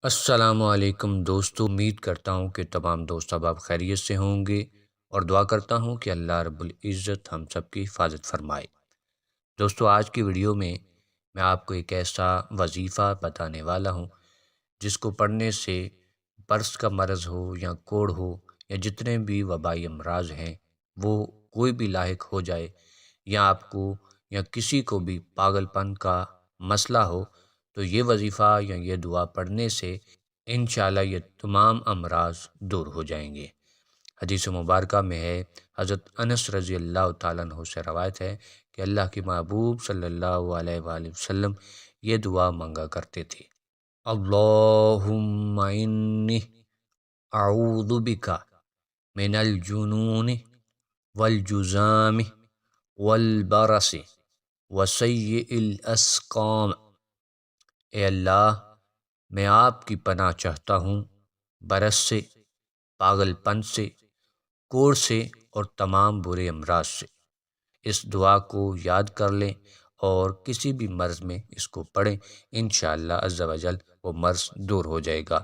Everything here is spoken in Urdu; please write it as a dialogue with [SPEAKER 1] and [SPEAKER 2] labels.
[SPEAKER 1] السلام علیکم دوستو، امید کرتا ہوں کہ تمام دوست احباب خیریت سے ہوں گے اور دعا کرتا ہوں کہ اللہ رب العزت ہم سب کی حفاظت فرمائے۔ دوستو، آج کی ویڈیو میں آپ کو ایک ایسا وظیفہ بتانے والا ہوں جس کو پڑھنے سے برس کا مرض ہو یا کوڑ ہو یا جتنے بھی وبائی امراض ہیں وہ کوئی بھی لاحق ہو جائے، یا آپ کو یا کسی کو بھی پاگل پن کا مسئلہ ہو تو یہ وظیفہ یا یہ دعا پڑھنے سے انشاءاللہ یہ تمام امراض دور ہو جائیں گے۔ حدیث مبارکہ میں ہے، حضرت انس رضی اللہ تعالیٰ عنہ سے روایت ہے کہ اللہ کے محبوب صلی اللہ علیہ وآلہ وسلم یہ دعا مانگا کرتے تھے: اللہم انی اعوذ بک من الجنون والجزام والبرس وسیء الاسقام۔ اے اللہ، میں آپ کی پناہ چاہتا ہوں برس سے، پاگل پن سے، کوڑ سے اور تمام برے امراض سے۔ اس دعا کو یاد کر لیں اور کسی بھی مرض میں اس کو پڑھیں، انشاءاللہ عز و جل وہ مرض دور ہو جائے گا۔